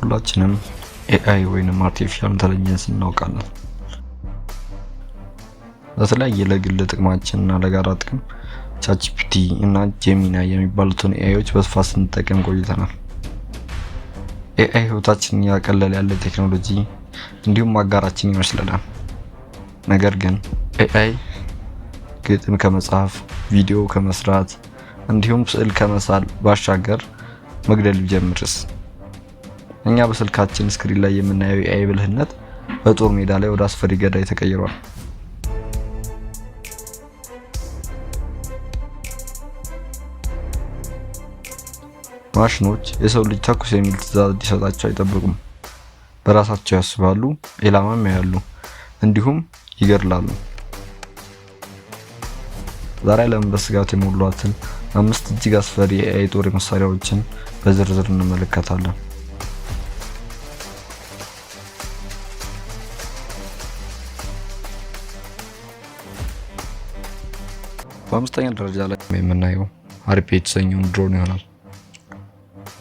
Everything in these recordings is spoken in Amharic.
ሁላችንም ኤአይ ወይንም አርቲፊሻል ኢንተለጀንስ እናውቃለን። በተለያየ ለግል ጥቅማችን እና ለጋራ ጥቅም ቻትጂፒቲ እና ጄሚናይ የሚባሉትን ኤአይዎች በስፋት ስንጠቀም ቆይተናል። ኤአይ ህይወታችንን ያቀለለ ያለ ቴክኖሎጂ እንዲሁም አጋራችን ይመስለናል። ነገር ግን ኤአይ ግጥም ከመጻፍ፣ ቪዲዮ ከመስራት እንዲሁም ስዕል ከመሳል ባሻገር መግደል ቢጀምርስ? እኛ በስልካችን ስክሪን ላይ የምናየው ኤአይ ብልህነት በጦር ሜዳ ላይ ወደ አስፈሪ ገዳይ ተቀይሯል። ማሽኖች የሰው ልጅ ተኩስ የሚል ትዕዛዝ እንዲሰጣቸው አይጠብቁም። በራሳቸው ያስባሉ፣ ኢላማም ያያሉ፣ እንዲሁም ይገድላሉ። ዛሬ ዓለም በስጋት የሞሏትን 5 እጅግ አስፈሪ የኤአይ ጦር መሳሪያዎችን በዝርዝር እንመለከታለን። በአምስተኛ ደረጃ ላይ የምናየው ሃርፒ የተሰኘውን ድሮን ይሆናል።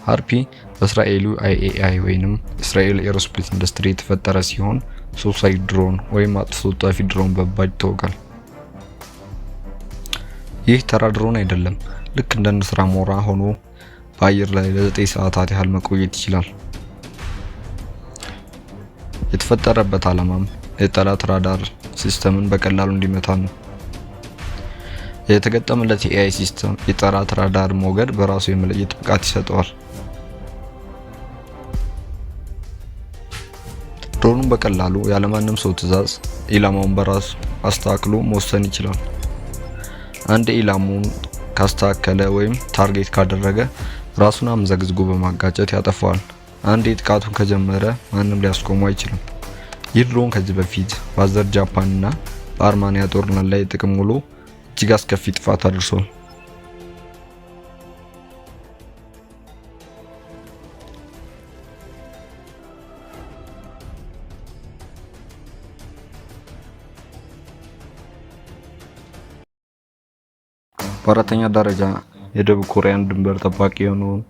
ሃርፒ በእስራኤሉ IAI ወይንም እስራኤል ኤሮስፔስ ኢንዱስትሪ የተፈጠረ ሲሆን ሱሳይድ ድሮን ወይም አጥፍቶ ጠፊ ድሮን በመባል ይታወቃል። ይህ ተራ ድሮን አይደለም። ልክ እንደ ንስር አሞራ ሆኖ በአየር ላይ ለ9 ሰዓታት ያህል መቆየት ይችላል። የተፈጠረበት ዓላማም የጠላት ራዳር ሲስተምን በቀላሉ እንዲመታ ነው። የተገጠመለት የኤአይ ሲስተም የጠላት ራዳር ሞገድ በራሱ የመለየት ብቃት ይሰጠዋል። ድሮኑን በቀላሉ ያለማንም ሰው ትዕዛዝ ኢላማውን በራሱ አስተካክሎ መወሰን ይችላል። አንድ ኢላማውን ካስተካከለ ወይም ታርጌት ካደረገ ራሱን አምዘግዝጎ በማጋጨት ያጠፋዋል። አንዴ ጥቃቱን ከጀመረ ማንም ሊያስቆመው አይችልም። ይህ ድሮን ከዚህ በፊት በአዘርባይጃን እና በአርሜኒያ ጦርነት ላይ ጥቅም ውሎ እጅግ አስከፊ ጥፋት አድርሷል። በአራተኛ ደረጃ የደቡብ ኮሪያን ድንበር ጠባቂ የሆነውን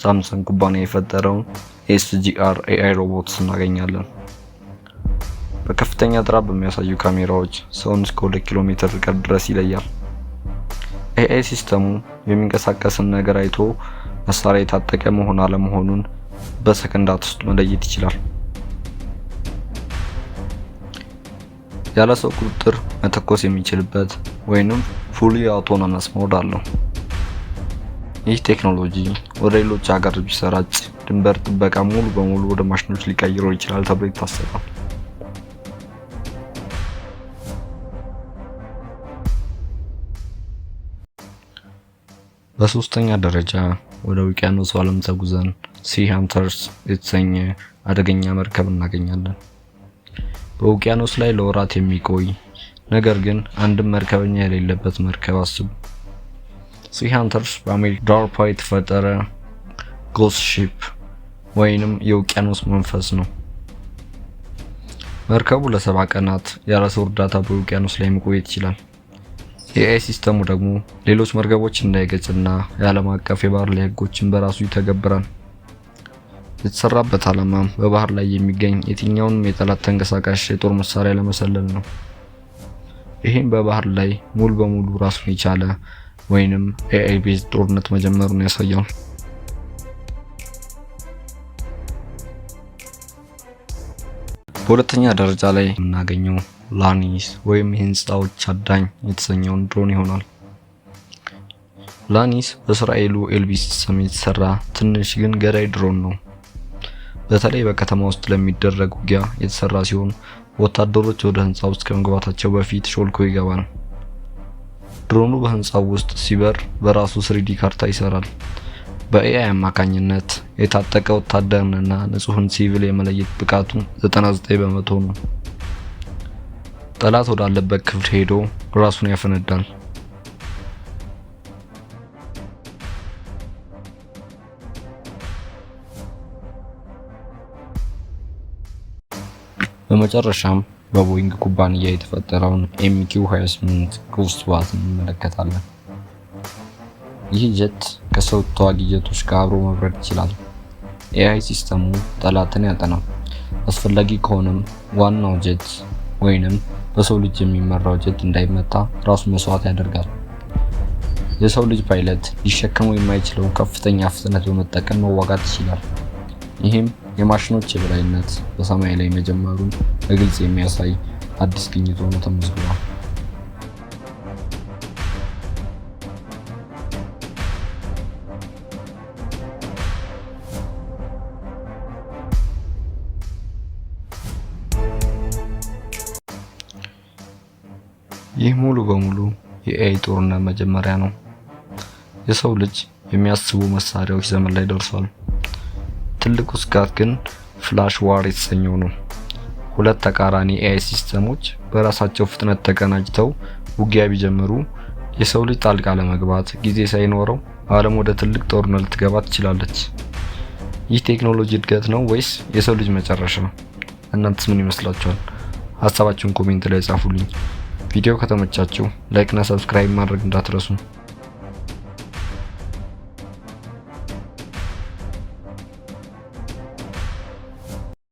ሳምሰንግ ኩባንያ የፈጠረውን SGR AI ሮቦትስ እናገኛለን። በከፍተኛ ጥራት በሚያሳዩ ካሜራዎች ሰውን እስከ 2 ኪሎ ሜትር ርቀት ድረስ ይለያል። AI ሲስተሙ የሚንቀሳቀስን ነገር አይቶ መሳሪያ የታጠቀ መሆን አለመሆኑን በሰከንዳት ውስጥ መለየት ይችላል። ያለ ሰው ቁጥጥር መተኮስ የሚችልበት ወይንም ፉሊ አውቶኖመስ ሞድ አለው። ይህ ቴክኖሎጂ ወደ ሌሎች ሀገሮች ቢሰራጭ ድንበር ጥበቃ ሙሉ በሙሉ ወደ ማሽኖች ሊቀይረው ይችላል ተብሎ ይታሰባል። በሶስተኛ ደረጃ ወደ ውቅያኖስ ዓለም ተጉዘን ሲ ሃንተርስ የተሰኘ አደገኛ መርከብ እናገኛለን። በውቅያኖስ ላይ ለወራት የሚቆይ ነገር ግን አንድም መርከበኛ የሌለበት መርከብ አስቡ። ሲ ሃንተርስ በአሜሪካ ዳርፓ የተፈጠረ ጎስት ሺፕ ወይንም የውቅያኖስ መንፈስ ነው። መርከቡ ለ7 ቀናት ያለ ሰው እርዳታ በውቅያኖስ ላይ መቆየት ይችላል። የኤአይ ሲስተሙ ደግሞ ሌሎች መርከቦች እንዳይገጭና የዓለም አቀፍ የባህር ላይ ህጎችን በራሱ ይተገብራል። የተሰራበት ዓላማም በባህር ላይ የሚገኝ የትኛውንም የጠላት ተንቀሳቃሽ የጦር መሳሪያ ለመሰለል ነው። ይህም በባህር ላይ ሙሉ በሙሉ ራሱን የቻለ ወይንም AI ቤዝድ ጦርነት መጀመሩን ያሳያል። በሁለተኛ ደረጃ ላይ የምናገኘው ላኒስ ወይም የህንፃዎች አዳኝ የተሰኘውን ድሮን ይሆናል። ላኒስ በእስራኤሉ ኤልቢስ ሲስተም የተሰራ ትንሽ ግን ገዳይ ድሮን ነው። በተለይ በከተማ ውስጥ ለሚደረግ ውጊያ የተሰራ ሲሆን ወታደሮች ወደ ህንፃው ውስጥ ከመግባታቸው በፊት ሾልኮ ይገባል። ድሮኑ በህንፃው ውስጥ ሲበር በራሱ 3D ካርታ ይሰራል። በኤአይ አማካኝነት የታጠቀ ወታደርንና ንጹህን ሲቪል የመለየት ብቃቱ 99% ነው። ጠላት ወዳለበት ክፍል ሄዶ ራሱን ያፈነዳል። በመጨረሻም በቦይንግ ኩባንያ የተፈጠረውን MQ-28 ክሩዝ ባስ እንመለከታለን። ይህ ጀት ከሰው ተዋጊ ጀቶች ጋር አብሮ መብረር ይችላል። ኤአይ ሲስተሙ ጠላትን ያጠናል። አስፈላጊ ከሆነም ዋናው ጀት ወይንም በሰው ልጅ የሚመራው ጀት እንዳይመታ ራሱ መስዋዕት ያደርጋል። የሰው ልጅ ፓይለት ሊሸከመው የማይችለው ከፍተኛ ፍጥነት በመጠቀም መዋጋት ይችላል። ይህም የማሽኖች የበላይነት በሰማይ ላይ መጀመሩን በግልጽ የሚያሳይ አዲስ ግኝት ሆኖ ተመዝግቧል። ይህ ሙሉ በሙሉ የኤአይ ጦርነት መጀመሪያ ነው። የሰው ልጅ የሚያስቡ መሳሪያዎች ዘመን ላይ ደርሷል። ትልቁ ስጋት ግን ፍላሽ ዋር የተሰኘው ነው። ሁለት ተቃራኒ ኤአይ ሲስተሞች በራሳቸው ፍጥነት ተቀናጅተው ውጊያ ቢጀምሩ የሰው ልጅ ጣልቃ ለመግባት ጊዜ ሳይኖረው ዓለም ወደ ትልቅ ጦርነት ልትገባ ትችላለች። ይህ ቴክኖሎጂ እድገት ነው ወይስ የሰው ልጅ መጨረሻ? እናንተስ ምን ይመስላችኋል? ሀሳባችሁን ኮሜንት ላይ ጻፉልኝ። ቪዲዮ ከተመቻችሁ ላይክ እና ሰብስክራይብ ማድረግ እንዳትረሱ።